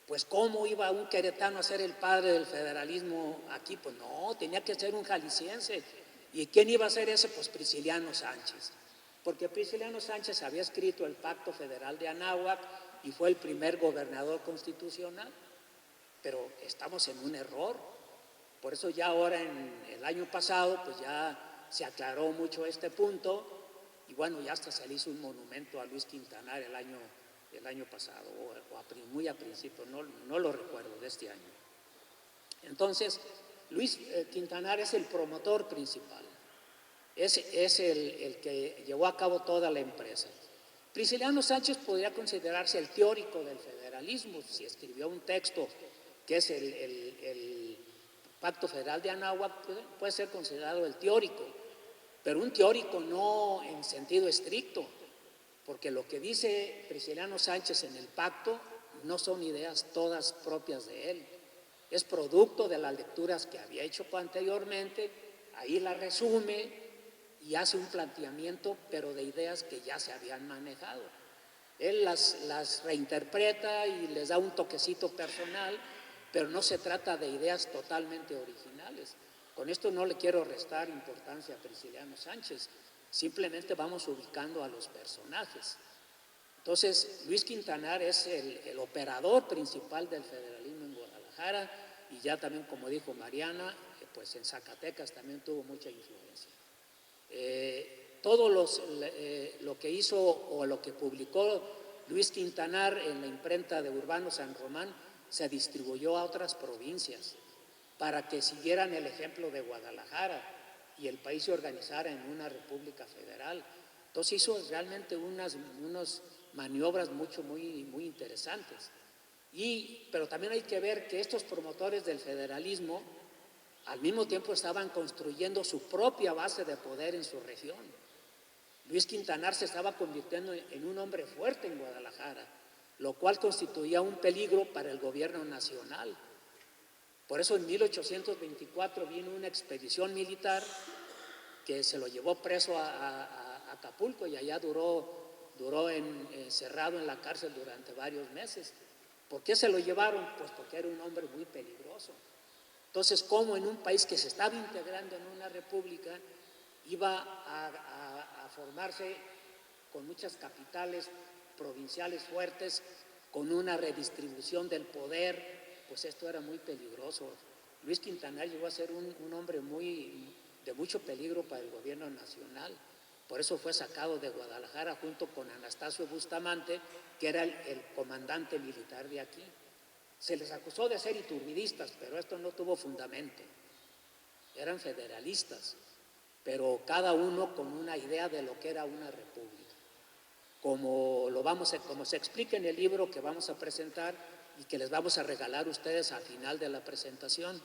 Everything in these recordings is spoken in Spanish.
Pues ¿cómo iba un queretano a ser el padre del federalismo aquí? Pues no, tenía que ser un jalisciense. ¿Y quién iba a ser ese? Pues Prisciliano Sánchez. Porque Prisciliano Sánchez había escrito el Pacto Federal de Anáhuac y fue el primer gobernador constitucional. Pero estamos en un error. Por eso ya ahora, en el año pasado, pues ya se aclaró mucho este punto y bueno, ya hasta se le hizo un monumento a Luis Quintanar el año pasado, muy a principio, no lo recuerdo, de este año. Entonces, Luis Quintanar es el promotor principal, es el que llevó a cabo toda la empresa. Prisciliano Sánchez podría considerarse el teórico del federalismo, si escribió un texto que es el Pacto Federal de Anáhuac, puede ser considerado el teórico, pero un teórico no en sentido estricto, porque lo que dice Prisciliano Sánchez en el pacto no son ideas todas propias de él, es producto de las lecturas que había hecho anteriormente, ahí la resume y hace un planteamiento, pero de ideas que ya se habían manejado. Él las reinterpreta y les da un toquecito personal, pero no se trata de ideas totalmente originales. Con esto no le quiero restar importancia a Prisciliano Sánchez, simplemente vamos ubicando a los personajes. Entonces, Luis Quintanar es el operador principal del federalismo en Guadalajara y ya también, como dijo Mariana, pues en Zacatecas también tuvo mucha influencia. Todo lo que hizo o lo que publicó Luis Quintanar en la imprenta de Urbano San Román se distribuyó a otras provincias para que siguieran el ejemplo de Guadalajara y el país se organizara en una república federal. Entonces hizo realmente unas maniobras muy interesantes. Pero también hay que ver que estos promotores del federalismo al mismo tiempo estaban construyendo su propia base de poder en su región. Luis Quintanar se estaba convirtiendo en un hombre fuerte en Guadalajara, lo cual constituía un peligro para el gobierno nacional. Por eso en 1824 vino una expedición militar que se lo llevó preso a Acapulco y allá duró encerrado en la cárcel durante varios meses. ¿Por qué se lo llevaron? Pues porque era un hombre muy peligroso. Entonces, ¿cómo en un país que se estaba integrando en una república iba a formarse con muchas capitales provinciales fuertes, con una redistribución del poder? Pues esto era muy peligroso. Luis Quintanar llegó a ser un hombre de mucho peligro para el gobierno nacional. Por eso fue sacado de Guadalajara junto con Anastasio Bustamante, que era el comandante militar de aquí. Se les acusó de ser iturbidistas, pero esto no tuvo fundamento. Eran federalistas, pero cada uno con una idea de lo que era una república. Como se explica en el libro que vamos a presentar y que les vamos a regalar a ustedes al final de la presentación.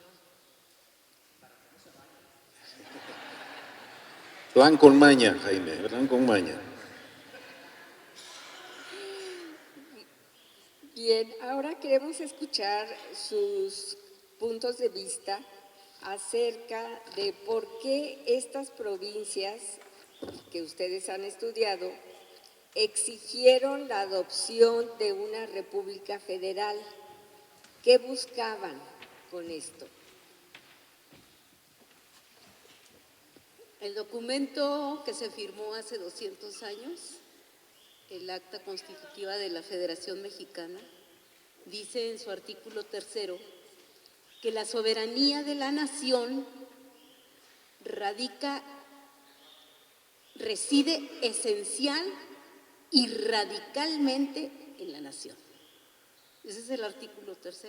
Plan con maña, Jaime, plan con maña. Bien, ahora queremos escuchar sus puntos de vista acerca de por qué estas provincias que ustedes han estudiado exigieron la adopción de una república federal. ¿Qué buscaban con esto? El documento que se firmó hace 200 años, el Acta Constitutiva de la Federación Mexicana, dice en su artículo 3 que la soberanía de la nación reside esencial y radicalmente en la nación. Ese es el artículo 3.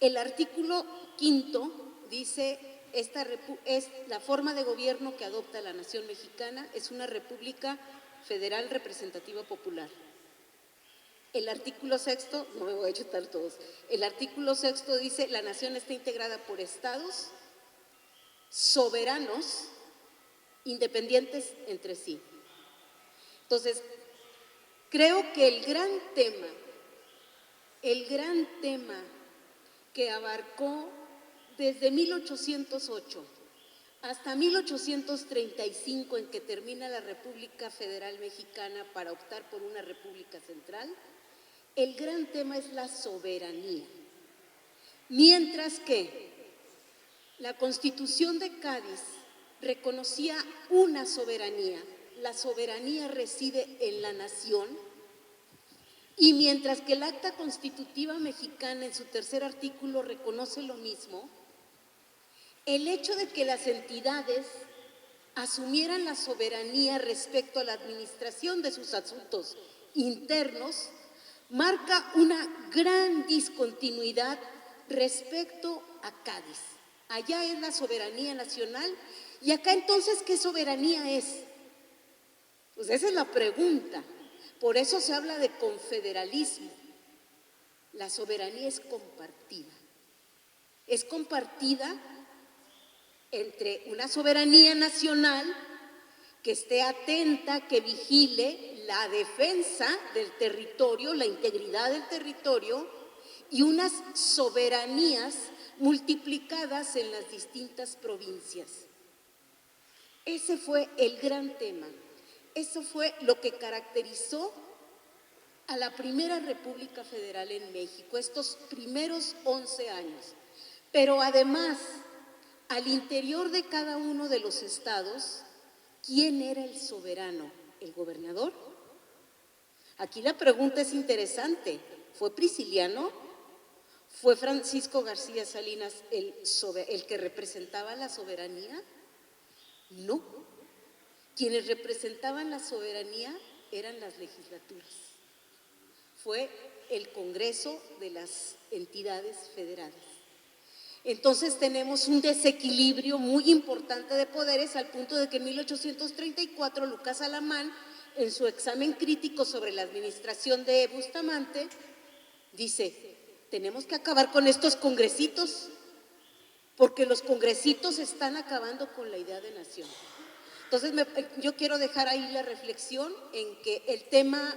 El artículo 5 dice: es la forma de gobierno que adopta la nación mexicana, es una república federal representativa popular. El artículo 6, no me voy a chutar todos, el artículo 6 dice: la nación está integrada por estados soberanos, independientes entre sí. Entonces, creo que el gran tema que abarcó desde 1808 hasta 1835, en que termina la República Federal Mexicana para optar por una república central, el gran tema es la soberanía. Mientras que la Constitución de Cádiz reconocía una soberanía, la soberanía reside en la nación, y mientras que el Acta Constitutiva Mexicana en su tercer artículo reconoce lo mismo, el hecho de que las entidades asumieran la soberanía respecto a la administración de sus asuntos internos marca una gran discontinuidad respecto a Cádiz. Allá es la soberanía nacional y acá entonces, ¿qué soberanía es? Pues esa es la pregunta. Por eso se habla de confederalismo. La soberanía es compartida. Es compartida entre una soberanía nacional que esté atenta, que vigile la defensa del territorio, la integridad del territorio, y unas soberanías multiplicadas en las distintas provincias. Ese fue el gran tema. Eso fue lo que caracterizó a la primera República Federal en México, estos primeros 11 años. Pero además, al interior de cada uno de los estados, ¿quién era el soberano? ¿El gobernador? Aquí la pregunta es interesante. ¿Fue Prisciliano? ¿Fue Francisco García Salinas el que representaba la soberanía? No. Quienes representaban la soberanía eran las legislaturas. Fue el Congreso de las entidades federales. Entonces tenemos un desequilibrio muy importante de poderes al punto de que en 1834 Lucas Alamán, en su examen crítico sobre la administración de Bustamante, dice: tenemos que acabar con estos congresitos, porque los congresitos están acabando con la idea de nación. Entonces yo quiero dejar ahí la reflexión en que el tema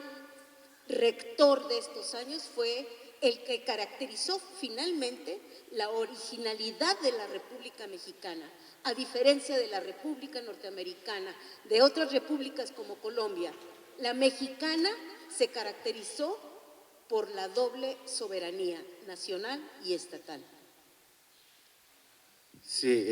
rector de estos años fue el que caracterizó finalmente la originalidad de la República Mexicana, a diferencia de la República Norteamericana, de otras repúblicas como Colombia. La mexicana se caracterizó por la doble soberanía nacional y estatal. Sí,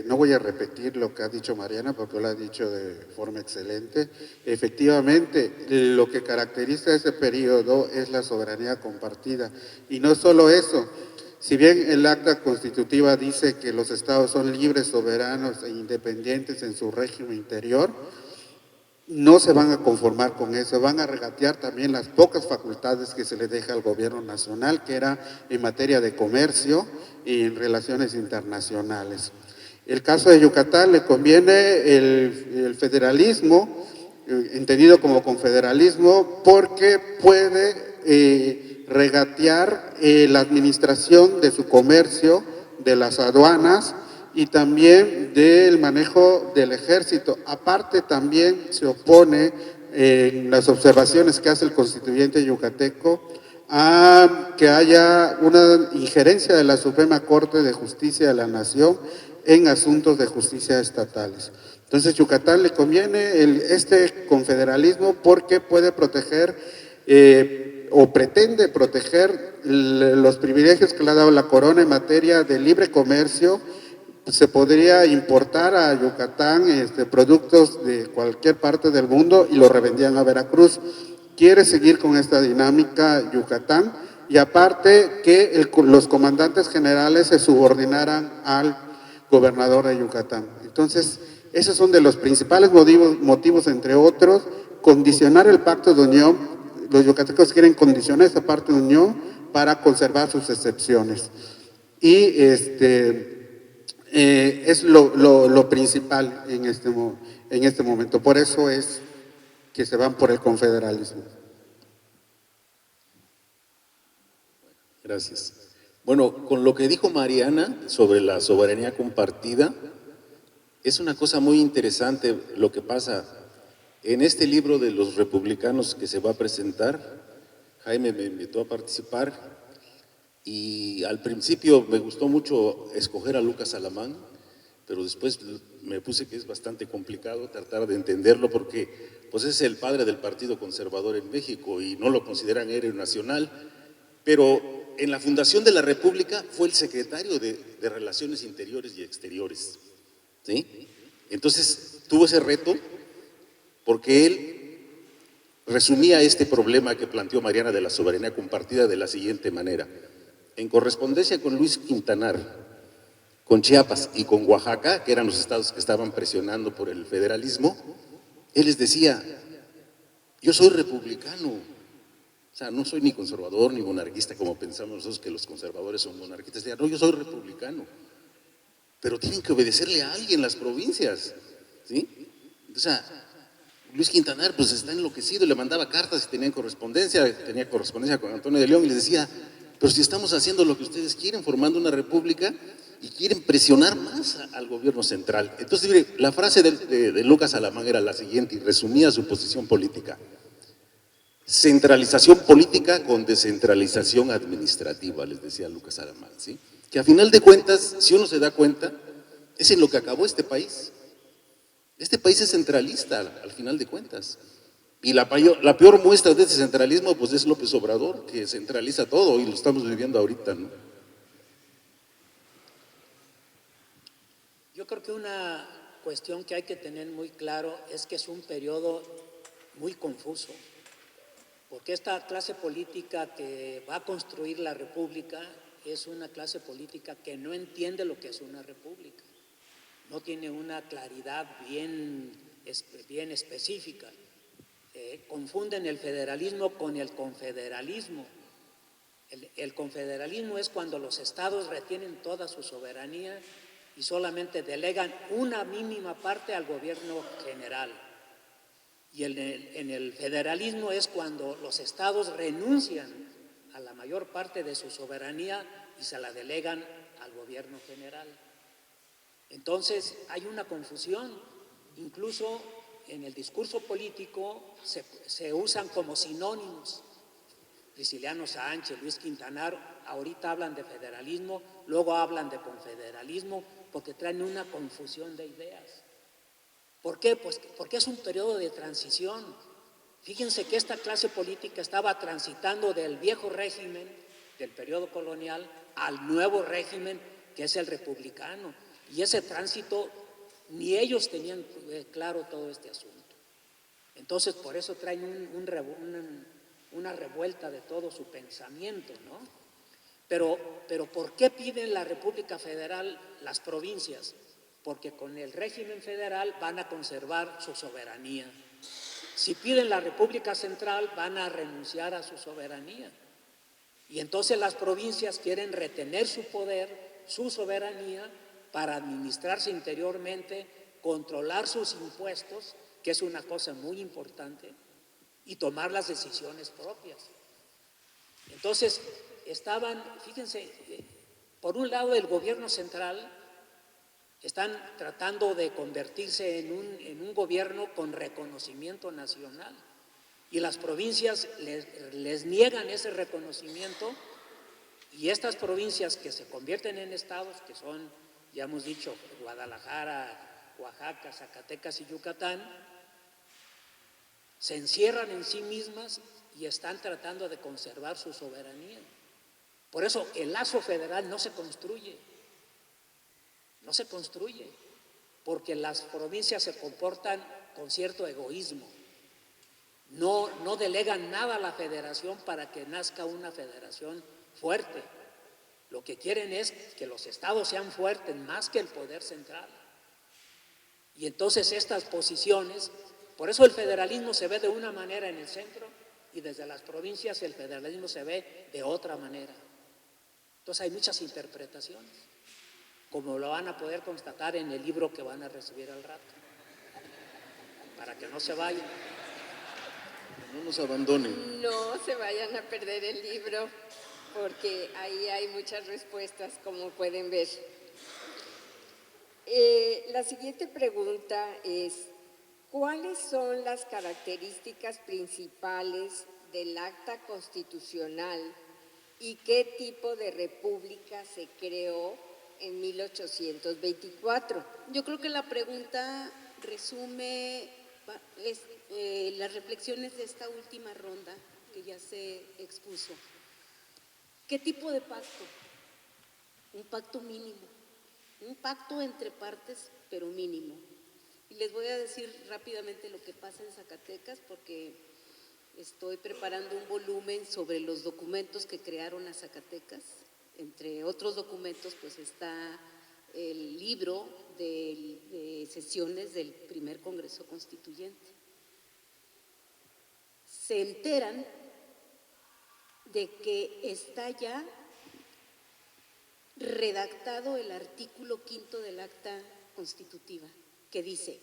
no voy a repetir lo que ha dicho Mariana porque lo ha dicho de forma excelente. Efectivamente, lo que caracteriza ese periodo es la soberanía compartida. Y no solo eso, si bien el acta constitutiva dice que los estados son libres, soberanos e independientes en su régimen interior, no se van a conformar con eso, van a regatear también las pocas facultades que se le deja al gobierno nacional, que era en materia de comercio y en relaciones internacionales. El caso de Yucatán le conviene el federalismo, entendido como confederalismo, porque puede regatear la administración de su comercio, de las aduanas, y también del manejo del ejército. Aparte también se opone en las observaciones que hace el constituyente yucateco a que haya una injerencia de la Suprema Corte de Justicia de la Nación en asuntos de justicia estatales. Entonces Yucatán le conviene este confederalismo porque puede proteger o pretende proteger los privilegios que le ha dado la corona en materia de libre comercio. Se podría importar a Yucatán productos de cualquier parte del mundo y lo revendían a Veracruz. Quiere seguir con esta dinámica Yucatán y aparte que los comandantes generales se subordinaran al gobernador de Yucatán. Entonces, esos son de los principales motivos, entre otros, condicionar el pacto de unión. Los yucatecos quieren condicionar esa parte de unión para conservar sus excepciones. Y es lo principal en este momento. Por eso es que se van por el confederalismo. Gracias. Bueno, con lo que dijo Mariana sobre la soberanía compartida, es una cosa muy interesante lo que pasa. En este libro de los republicanos que se va a presentar, Jaime me invitó a participar y al principio me gustó mucho escoger a Lucas Alamán pero después me puse que es bastante complicado tratar de entenderlo porque pues es el padre del Partido Conservador en México y no lo consideran héroe nacional, pero en la fundación de la República fue el secretario de Relaciones Interiores y Exteriores, ¿sí? Entonces tuvo ese reto porque él resumía este problema que planteó Mariana de la soberanía compartida de la siguiente manera: en correspondencia con Luis Quintanar, con Chiapas y con Oaxaca, que eran los estados que estaban presionando por el federalismo, él les decía, yo soy republicano, o sea, no soy ni conservador ni monarquista como pensamos nosotros que los conservadores son monarquistas. Decía, no, yo soy republicano, pero tienen que obedecerle a alguien las provincias, ¿sí? O sea, Luis Quintanar pues está enloquecido, le mandaba cartas y tenía correspondencia con Antonio de León y les decía, pero si estamos haciendo lo que ustedes quieren, formando una república y quieren presionar más al gobierno central. Entonces, mire, la frase de Lucas Alamán era la siguiente y resumía su posición política: centralización política con descentralización administrativa, les decía Lucas Alamán, ¿sí? Que a final de cuentas, si uno se da cuenta, es en lo que acabó este país. Este país es centralista al final de cuentas. Y la peor muestra de ese centralismo pues es López Obrador, que centraliza todo y lo estamos viviendo ahorita, ¿no? Yo creo que una cuestión que hay que tener muy claro es que es un periodo muy confuso, porque esta clase política que va a construir la república es una clase política que no entiende lo que es una república, no tiene una claridad bien específica. Confunden el federalismo con el confederalismo. El confederalismo es cuando los estados retienen toda su soberanía y solamente delegan una mínima parte al gobierno general. Y en el federalismo es cuando los estados renuncian a la mayor parte de su soberanía y se la delegan al gobierno general. Entonces hay una confusión, incluso en el discurso político se usan como sinónimos. Prisciliano Sánchez, Luis Quintanar, ahorita hablan de federalismo, luego hablan de confederalismo, porque traen una confusión de ideas. ¿Por qué? Pues porque es un periodo de transición. Fíjense que esta clase política estaba transitando del viejo régimen, del periodo colonial, al nuevo régimen, que es el republicano. Y ese tránsito, ni ellos tenían claro todo este asunto. Entonces, por eso traen una revuelta de todo su pensamiento, ¿no? Pero ¿por qué piden la República Federal las provincias? Porque con el régimen federal van a conservar su soberanía. Si piden la República Central, van a renunciar a su soberanía. Y entonces las provincias quieren retener su poder, su soberanía, para administrarse interiormente, controlar sus impuestos, que es una cosa muy importante, y tomar las decisiones propias. Entonces, fíjense, por un lado el gobierno central están tratando de convertirse en un gobierno con reconocimiento nacional y las provincias les niegan ese reconocimiento y estas provincias que se convierten en estados, que son, ya hemos dicho, Guadalajara, Oaxaca, Zacatecas y Yucatán, se encierran en sí mismas y están tratando de conservar su soberanía. Por eso el lazo federal no se construye, porque las provincias se comportan con cierto egoísmo. No delegan nada a la federación para que nazca una federación fuerte. Lo que quieren es que los estados sean fuertes más que el poder central. Y entonces estas posiciones, por eso el federalismo se ve de una manera en el centro y desde las provincias el federalismo se ve de otra manera. Entonces hay muchas interpretaciones, como lo van a poder constatar en el libro que van a recibir al rato, para que no se vayan. No nos abandonen. No se vayan a perder el libro, porque ahí hay muchas respuestas, como pueden ver. La siguiente pregunta es, ¿cuáles son las características principales del acta constitucional y qué tipo de república se creó en 1824. Yo creo que la pregunta resume las reflexiones de esta última ronda que ya se expuso. ¿Qué tipo de pacto? Un pacto mínimo, un pacto entre partes, pero mínimo. Y les voy a decir rápidamente lo que pasa en Zacatecas, porque estoy preparando un volumen sobre los documentos que crearon a Zacatecas. Entre otros documentos, pues está el libro de sesiones del primer Congreso Constituyente. Se enteran de que está ya redactado el artículo 5 del Acta Constitutiva, que dice: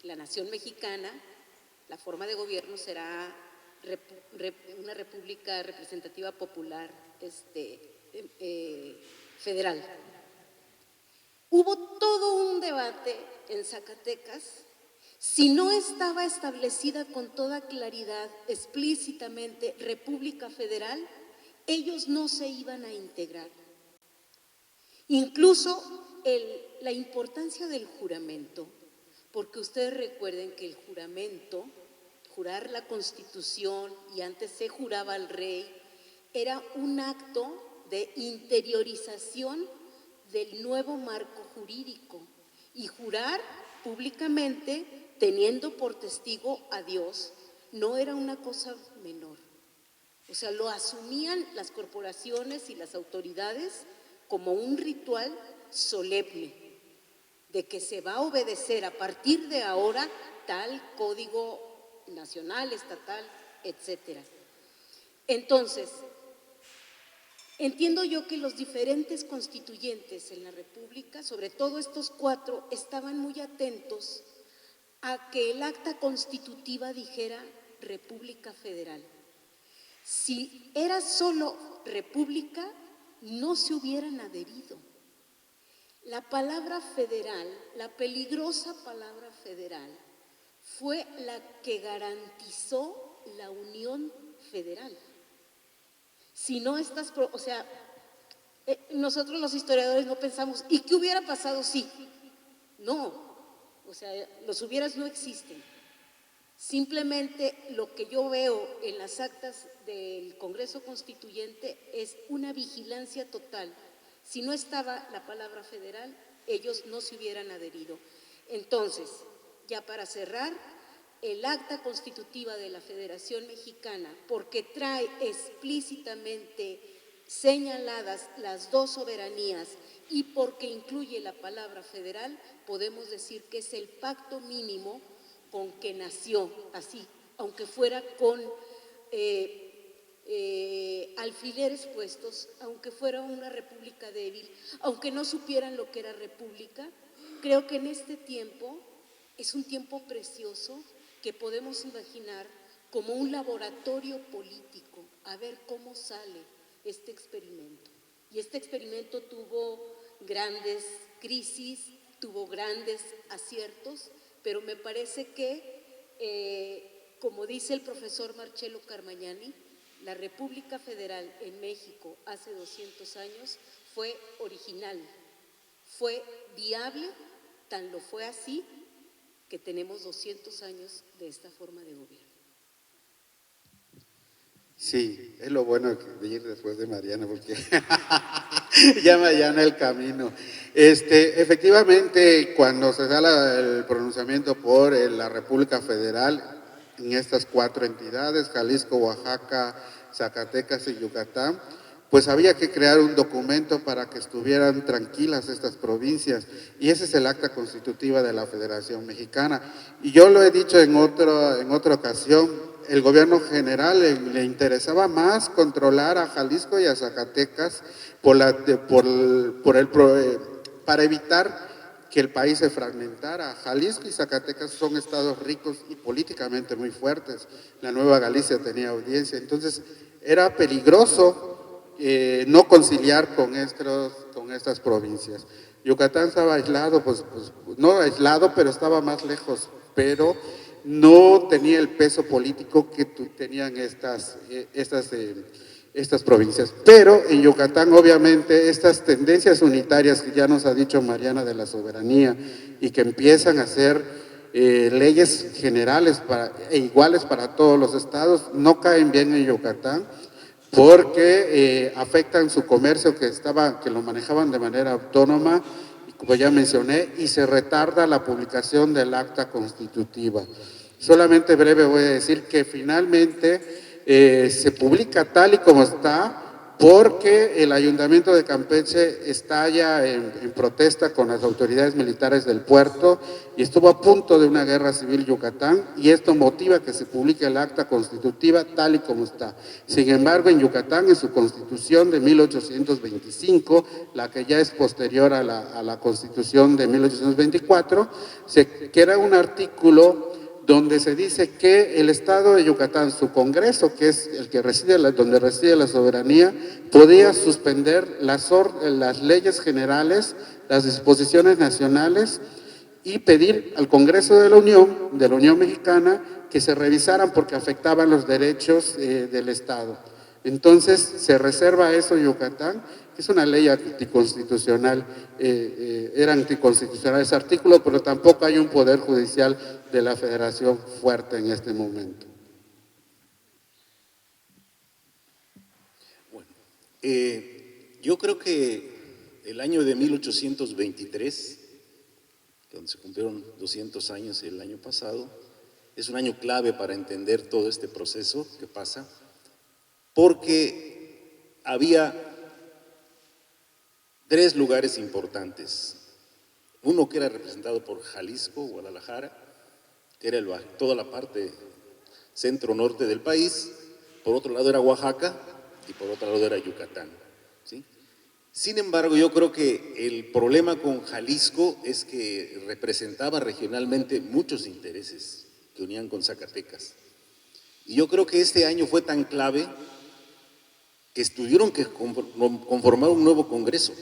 la nación mexicana, la forma de gobierno será una república representativa popular federal. Hubo todo un debate en Zacatecas si no estaba establecida con toda claridad, explícitamente, República Federal, ellos no se iban a integrar. Incluso la importancia del juramento, porque ustedes recuerden que el juramento, jurar la Constitución, y antes se juraba al rey, era un acto de interiorización del nuevo marco jurídico, y jurar públicamente, teniendo por testigo a Dios, no era una cosa menor. O sea, lo asumían las corporaciones y las autoridades como un ritual solemne, de que se va a obedecer a partir de ahora tal código nacional, estatal, etcétera. Entonces, entiendo yo que los diferentes constituyentes en la República, sobre todo estos 4, estaban muy atentos a que el acta constitutiva dijera República Federal. Si era solo República, no se hubieran adherido. La palabra federal, la peligrosa palabra federal, fue la que garantizó la unión federal. Si no estas, nosotros los historiadores no pensamos, ¿y qué hubiera pasado si? No, o sea, los hubieras no existen. Simplemente lo que yo veo en las actas del Congreso Constituyente es una vigilancia total. Si no estaba la palabra federal, ellos no se hubieran adherido. Entonces, ya para cerrar, el acta constitutiva de la Federación Mexicana, porque trae explícitamente señaladas las dos soberanías y porque incluye la palabra federal, podemos decir que es el pacto mínimo con que nació, así, aunque fuera con alfileres puestos, aunque fuera una república débil, aunque no supieran lo que era república. Creo que en este tiempo es un tiempo precioso que podemos imaginar como un laboratorio político, a ver cómo sale este experimento. Y este experimento tuvo grandes crisis, tuvo grandes aciertos, pero me parece que, como dice el profesor Marcello Carmagnani, la República Federal en México hace 200 años fue original, fue viable, tan lo fue así que tenemos 200 años de esta forma de gobierno. Sí, es lo bueno de ir después de Mariana, porque ya me allana el camino. Efectivamente, cuando se da el pronunciamiento por la República Federal, en estas 4 entidades, Jalisco, Oaxaca, Zacatecas y Yucatán, pues había que crear un documento para que estuvieran tranquilas estas provincias, y ese es el acta constitutiva de la Federación Mexicana. Y yo lo he dicho en otra ocasión, el gobierno general le interesaba más controlar a Jalisco y a Zacatecas para evitar que el país se fragmentara. Jalisco y Zacatecas son estados ricos y políticamente muy fuertes. La Nueva Galicia tenía audiencia, entonces era peligroso no conciliar con estas provincias. Yucatán estaba aislado, pues no aislado, pero estaba más lejos, pero no tenía el peso político que tenían estas estas provincias. Pero en Yucatán, obviamente, estas tendencias unitarias que ya nos ha dicho Mariana de la soberanía y que empiezan a ser leyes generales e iguales para todos los estados, no caen bien en Yucatán porque afectan su comercio que lo manejaban de manera autónoma, y como ya mencioné, y se retarda la publicación del acta constitutiva. Solamente breve voy a decir que finalmente se publica tal y como está porque el Ayuntamiento de Campeche estalla en protesta con las autoridades militares del puerto y estuvo a punto de una guerra civil Yucatán, y esto motiva que se publique el acta constitutiva tal y como está. Sin embargo, en Yucatán, en su constitución de 1825, la que ya es posterior a la constitución de 1824, se crea un artículo donde se dice que el Estado de Yucatán, su Congreso, que es el que donde reside la soberanía, podía suspender las leyes generales, las disposiciones nacionales, y pedir al Congreso de la Unión Mexicana, que se revisaran porque afectaban los derechos del Estado. Entonces, se reserva eso en Yucatán, que es una ley anticonstitucional, era anticonstitucional ese artículo, pero tampoco hay un poder judicial de la Federación fuerte en este momento. Bueno, yo creo que el año de 1823, donde se cumplieron 200 años el año pasado, es un año clave para entender todo este proceso que pasa, porque había 3 lugares importantes. Uno que era representado por Jalisco, Guadalajara, que era toda la parte centro-norte del país. Por otro lado era Oaxaca y por otro lado era Yucatán, ¿sí? Sin embargo, yo creo que el problema con Jalisco es que representaba regionalmente muchos intereses que unían con Zacatecas. Y yo creo que este año fue tan clave que tuvieron que conformar un nuevo Congreso,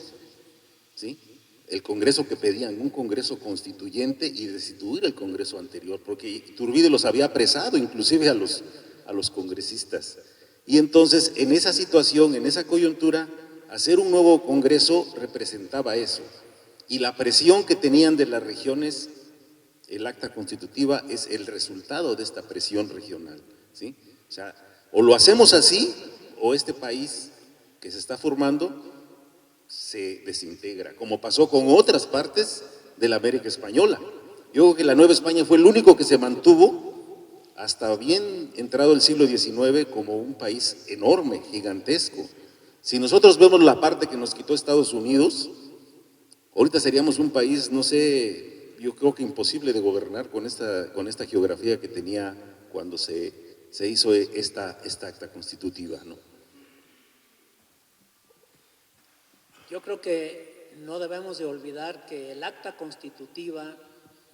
¿sí? El Congreso que pedían, un Congreso constituyente, y destituir el Congreso anterior, porque Iturbide los había apresado inclusive a los congresistas. Y entonces, en esa situación, en esa coyuntura, hacer un nuevo Congreso representaba eso. Y la presión que tenían de las regiones, el acta constitutiva es el resultado de esta presión regional, ¿sí? O sea, o lo hacemos así, o este país que se está formando se desintegra, como pasó con otras partes de la América Española. Yo creo que la Nueva España fue el único que se mantuvo hasta bien entrado el siglo XIX como un país enorme, gigantesco. Si nosotros vemos la parte que nos quitó Estados Unidos, ahorita seríamos un país, no sé, yo creo que imposible de gobernar con esta geografía que tenía cuando se hizo esta acta constitutiva, ¿no? Yo creo que no debemos de olvidar que el acta constitutiva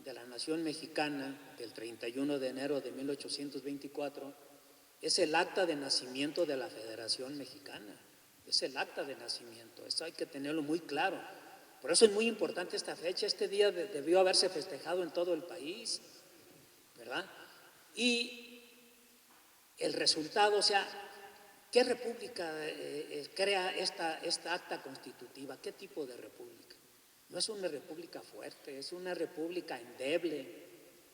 de la Nación Mexicana del 31 de enero de 1824 es el acta de nacimiento de la Federación Mexicana, es el acta de nacimiento, esto hay que tenerlo muy claro. Por eso es muy importante esta fecha, este día debió haberse festejado en todo el país, ¿verdad? Y el resultado, o sea, ¿qué república crea esta acta constitutiva? ¿Qué tipo de república? No es una república fuerte, es una república endeble,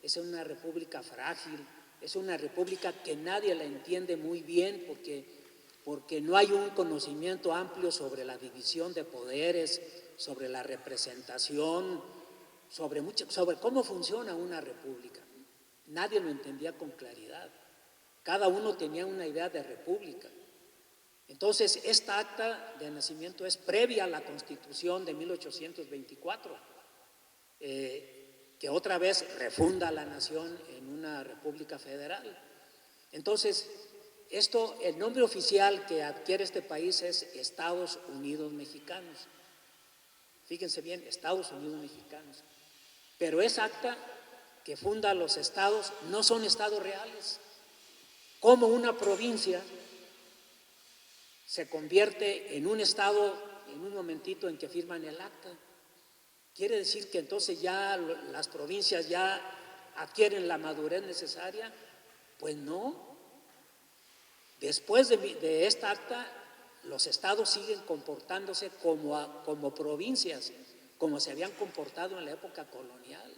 es una república frágil, es una república que nadie la entiende muy bien porque no hay un conocimiento amplio sobre la división de poderes, sobre la representación, sobre cómo funciona una república. Nadie lo entendía con claridad. Cada uno tenía una idea de república. Entonces, esta acta de nacimiento es previa a la Constitución de 1824, que otra vez refunda la nación en una república federal. Entonces, el nombre oficial que adquiere este país es Estados Unidos Mexicanos. Fíjense bien, Estados Unidos Mexicanos. Pero esa acta que funda los estados no son estados reales. Como una provincia se convierte en un estado en un momentito en que firman el acta. Quiere decir que entonces ya las provincias ya adquieren la madurez necesaria. Pues no. Después de esta acta los estados siguen comportándose como provincias, como se habían comportado en la época colonial.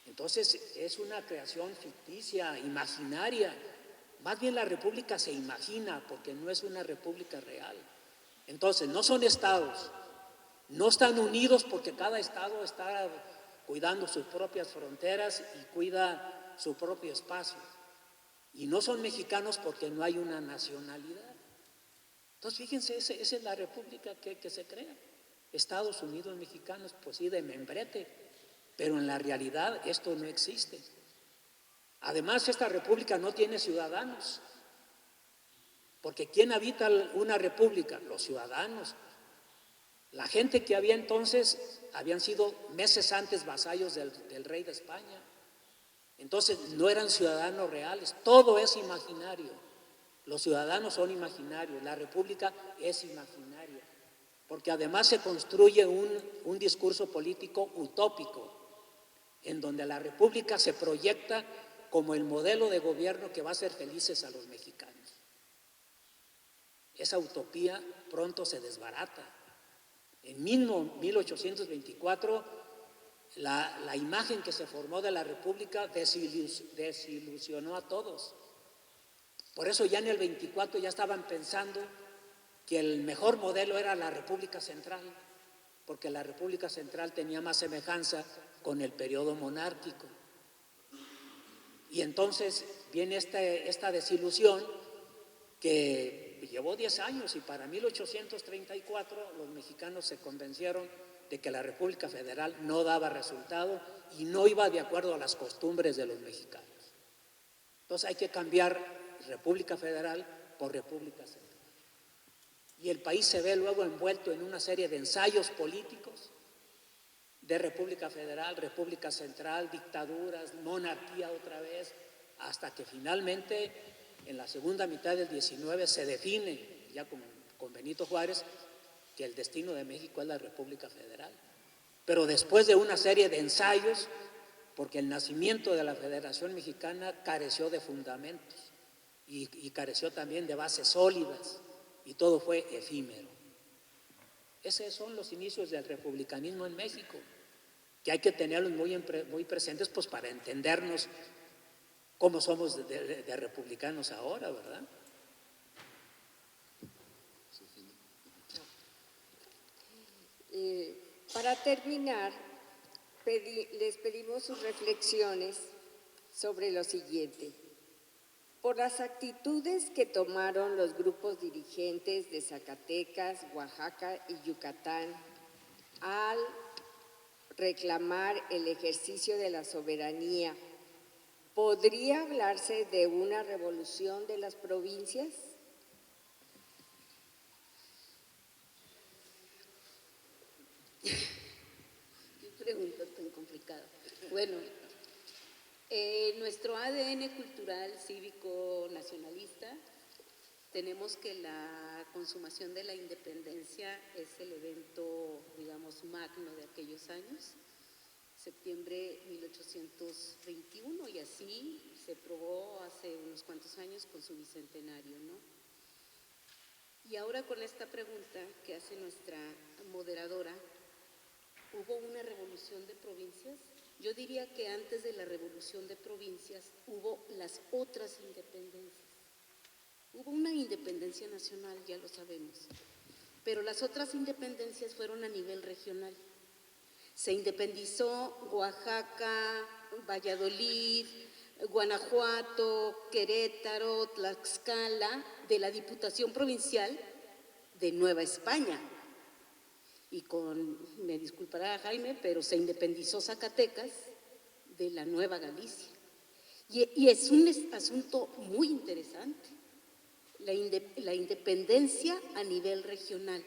Entonces es una creación ficticia, imaginaria. Más bien la república se imagina porque no es una república real. Entonces no son estados, no están unidos porque cada estado está cuidando sus propias fronteras y cuida su propio espacio. Y no son mexicanos porque no hay una nacionalidad. Entonces fíjense, esa es la república que se crea. Estados Unidos mexicanos, pues sí, de membrete, pero en la realidad esto no existe. Además, esta república no tiene ciudadanos, porque ¿quién habita una república? Los ciudadanos. La gente que había entonces habían sido meses antes vasallos del rey de España. Entonces no eran ciudadanos reales, todo es imaginario. Los ciudadanos son imaginarios, la república es imaginaria, porque además se construye un discurso político utópico, en donde la república se proyecta como el modelo de gobierno que va a hacer felices a los mexicanos. Esa utopía pronto se desbarata. En 1824, la imagen que se formó de la república desilusionó a todos. Por eso ya en el 24 ya estaban pensando que el mejor modelo era la República Central, porque la República Central tenía más semejanza con el periodo monárquico. Y entonces viene esta desilusión que llevó 10 años y para 1834 los mexicanos se convencieron de que la República Federal no daba resultado y no iba de acuerdo a las costumbres de los mexicanos. Entonces hay que cambiar República Federal por República Central. Y el país se ve luego envuelto en una serie de ensayos políticos de República Federal, República Central, dictaduras, monarquía otra vez, hasta que finalmente en la segunda mitad del 19 se define, ya con Benito Juárez, que el destino de México es la República Federal. Pero después de una serie de ensayos, porque el nacimiento de la Federación Mexicana careció de fundamentos y careció también de bases sólidas y todo fue efímero. Esos son los inicios del republicanismo en México, que hay que tenerlos muy presentes pues para entendernos cómo somos de republicanos ahora, ¿verdad? Para terminar, les pedimos sus reflexiones sobre lo siguiente. Por las actitudes que tomaron los grupos dirigentes de Zacatecas, Oaxaca y Yucatán al reclamar el ejercicio de la soberanía, ¿podría hablarse de una revolución de las provincias? Qué pregunta tan complicada. Bueno, nuestro ADN cultural, cívico, nacionalista, tenemos que la consumación de la independencia es el evento, digamos, magno de aquellos años, septiembre 1821, y así se probó hace unos cuantos años con su bicentenario, ¿no? Y ahora con esta pregunta que hace nuestra moderadora, ¿hubo una revolución de provincias? Yo diría que antes de la revolución de provincias hubo las otras independencias. Hubo una independencia nacional, ya lo sabemos, pero las otras independencias fueron a nivel regional. Se independizó Oaxaca, Valladolid, Guanajuato, Querétaro, Tlaxcala de la Diputación Provincial de Nueva España. Y me disculpará Jaime, pero se independizó Zacatecas de la Nueva Galicia. Y es un asunto muy interesante, la independencia a nivel regional.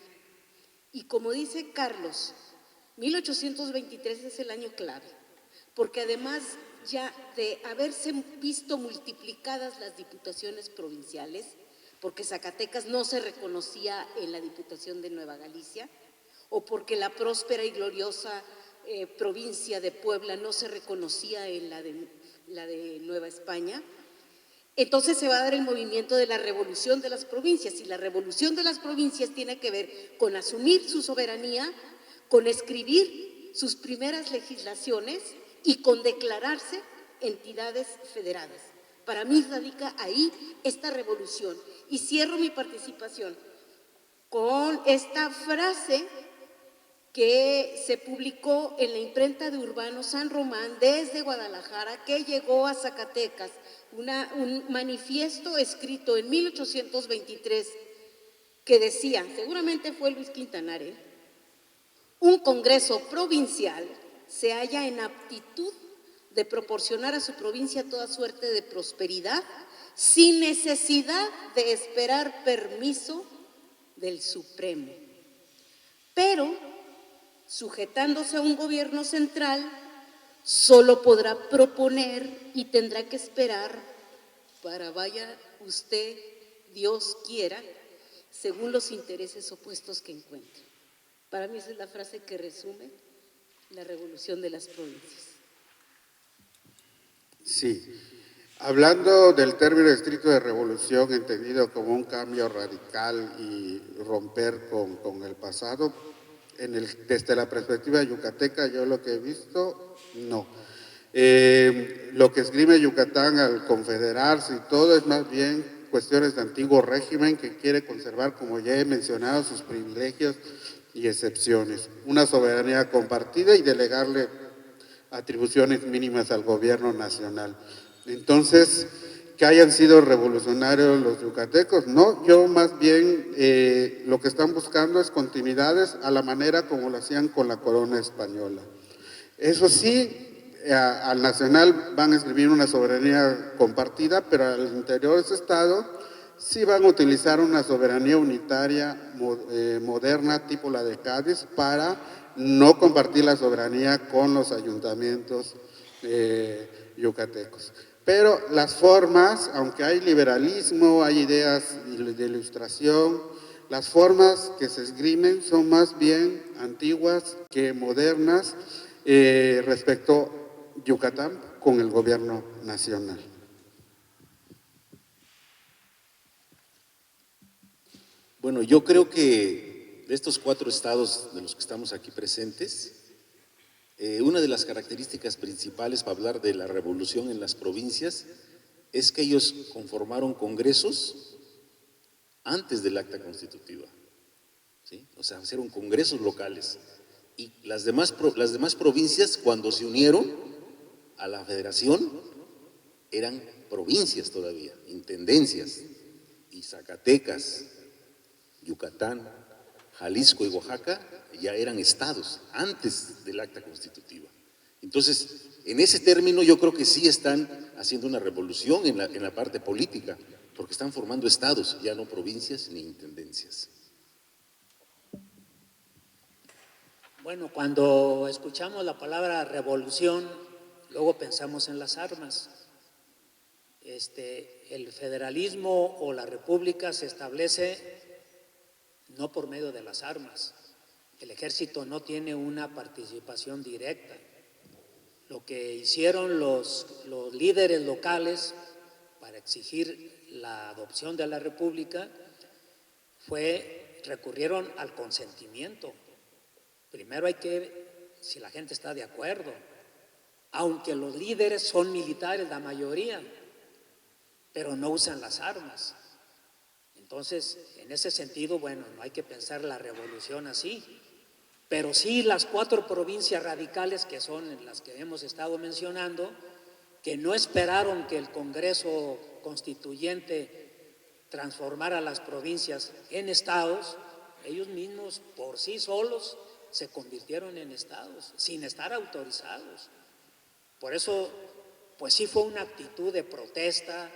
Y como dice Carlos, 1823 es el año clave, porque además ya de haberse visto multiplicadas las diputaciones provinciales, porque Zacatecas no se reconocía en la Diputación de Nueva Galicia, o porque la próspera y gloriosa provincia de Puebla no se reconocía en la de Nueva España, entonces se va a dar el movimiento de la revolución de las provincias, y la revolución de las provincias tiene que ver con asumir su soberanía, con escribir sus primeras legislaciones y con declararse entidades federadas. Para mí radica ahí esta revolución. Y cierro mi participación con esta frase que se publicó en la imprenta de Urbano San Román desde Guadalajara, que llegó a Zacatecas, un manifiesto escrito en 1823 que decía, seguramente fue Luis Quintanar, un congreso provincial se halla en aptitud de proporcionar a su provincia toda suerte de prosperidad sin necesidad de esperar permiso del Supremo, pero sujetándose a un gobierno central, solo podrá proponer y tendrá que esperar para vaya usted, Dios quiera, según los intereses opuestos que encuentre. Para mí esa es la frase que resume la revolución de las provincias. Sí, hablando del término estricto de revolución, entendido como un cambio radical y romper con el pasado, desde la perspectiva yucateca, yo lo que he visto, no. Lo que esgrime Yucatán al confederarse y todo es más bien cuestiones de antiguo régimen que quiere conservar, como ya he mencionado, sus privilegios y excepciones, una soberanía compartida y delegarle atribuciones mínimas al gobierno nacional. Entonces, que hayan sido revolucionarios los yucatecos, no, yo más bien lo que están buscando es continuidades a la manera como lo hacían con la corona española. Eso sí, al nacional van a escribir una soberanía compartida, pero al interior de ese estado sí van a utilizar una soberanía unitaria moderna tipo la de Cádiz para no compartir la soberanía con los ayuntamientos yucatecos. Pero las formas, aunque hay liberalismo, hay ideas de ilustración, las formas que se esgrimen son más bien antiguas que modernas respecto a Yucatán con el gobierno nacional. Bueno, yo creo que de estos 4 estados de los que estamos aquí presentes, una de las características principales para hablar de la revolución en las provincias es que ellos conformaron congresos antes del acta constitutiva, ¿sí? O sea, hicieron congresos locales, y las demás provincias, cuando se unieron a la federación, eran provincias todavía, intendencias, y Zacatecas, Yucatán, Jalisco y Oaxaca ya eran estados antes del acta constitutiva. Entonces, en ese término yo creo que sí están haciendo una revolución en la parte política, porque están formando estados, ya no provincias ni intendencias. Bueno, cuando escuchamos la palabra revolución, luego pensamos en las armas. El federalismo o la república se establece no por medio de las armas. El ejército no tiene una participación directa. Lo que hicieron los líderes locales para exigir la adopción de la república recurrieron al consentimiento. Primero hay que, si la gente está de acuerdo, aunque los líderes son militares, la mayoría, pero no usan las armas. Entonces, en ese sentido, bueno, no hay que pensar la revolución así, pero sí las 4 provincias radicales que son las que hemos estado mencionando, que no esperaron que el Congreso Constituyente transformara las provincias en estados, ellos mismos por sí solos se convirtieron en estados, sin estar autorizados. Por eso, pues sí fue una actitud de protesta,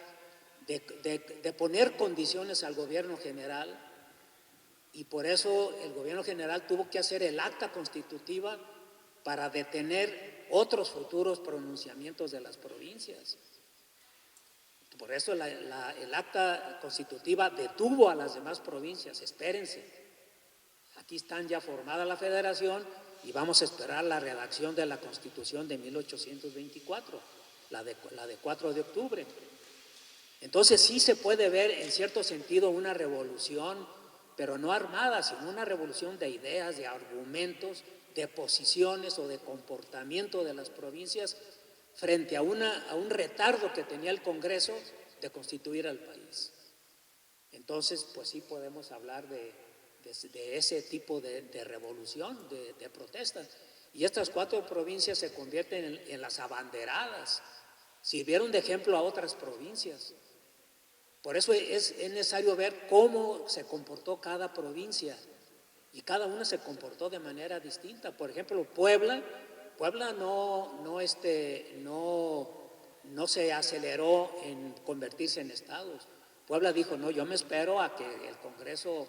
de poner condiciones al gobierno general, y por eso el gobierno general tuvo que hacer el acta constitutiva para detener otros futuros pronunciamientos de las provincias. Por eso el acta constitutiva detuvo a las demás provincias. Espérense, aquí están ya formada la federación y vamos a esperar la redacción de la Constitución de 1824, la de 4 de octubre. Entonces, Entonces sí se puede ver en cierto sentido una revolución, pero no armada, sino una revolución de ideas, de argumentos, de posiciones o de comportamiento de las provincias frente a un retardo que tenía el Congreso de constituir al país. Entonces, pues sí podemos hablar de ese tipo de revolución, de protesta. Y estas 4 provincias se convierten en las abanderadas, sirvieron de ejemplo a otras provincias. Por eso es necesario ver cómo se comportó cada provincia, y cada una se comportó de manera distinta. Por ejemplo, Puebla no se aceleró en convertirse en estados. Puebla dijo, no, yo me espero a que el Congreso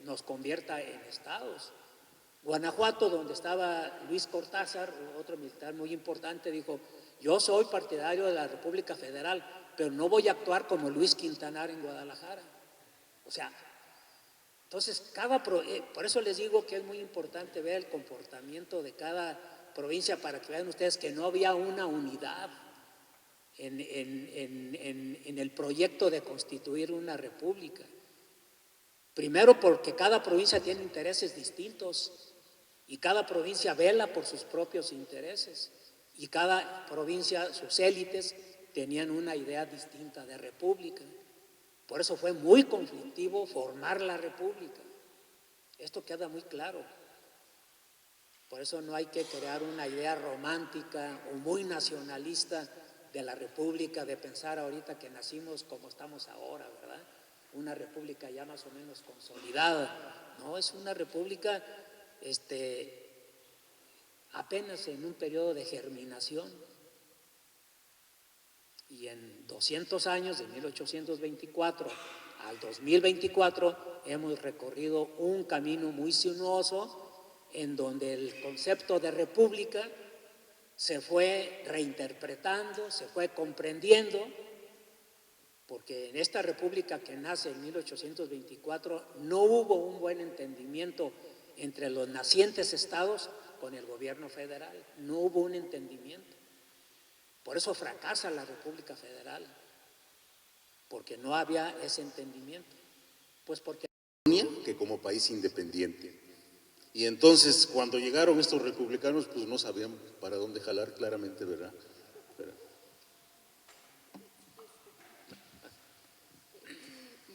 nos convierta en estados. Guanajuato, donde estaba Luis Cortázar, otro militar muy importante, dijo, yo soy partidario de la República Federal, pero no voy a actuar como Luis Quintanar en Guadalajara. O sea, entonces por eso les digo que es muy importante ver el comportamiento de cada provincia para que vean ustedes que no había una unidad en el proyecto de constituir una república. Primero porque cada provincia tiene intereses distintos y cada provincia vela por sus propios intereses y cada provincia, sus élites, tenían una idea distinta de república. Por eso fue muy conflictivo formar la república. Esto queda muy claro. Por eso no hay que crear una idea romántica o muy nacionalista de la república, de pensar ahorita que nacimos como estamos ahora, ¿verdad? Una república ya más o menos consolidada. No, es una república apenas en un periodo de germinación. Y en 200 años, de 1824 al 2024, hemos recorrido un camino muy sinuoso en donde el concepto de república se fue reinterpretando, se fue comprendiendo, porque en esta república que nace en 1824 no hubo un buen entendimiento entre los nacientes estados con el gobierno federal, no hubo un entendimiento. Por eso fracasa la República Federal, porque no había ese entendimiento. Pues porque que como país independiente. Y entonces, cuando llegaron estos republicanos, pues no sabían para dónde jalar claramente, ¿verdad?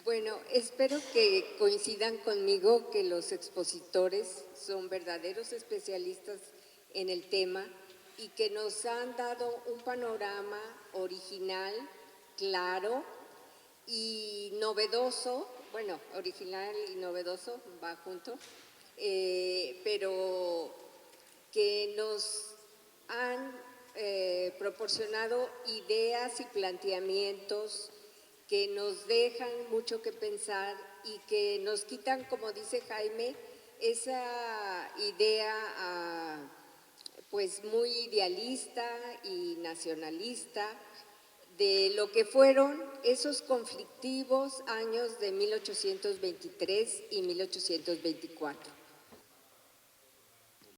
Bueno, espero que coincidan conmigo que los expositores son verdaderos especialistas en el tema y que nos han dado un panorama original, claro y novedoso, bueno, original y novedoso va junto, pero que nos han proporcionado ideas y planteamientos que nos dejan mucho que pensar y que nos quitan, como dice Jaime, esa idea pues muy idealista y nacionalista de lo que fueron esos conflictivos años de 1823 y 1824.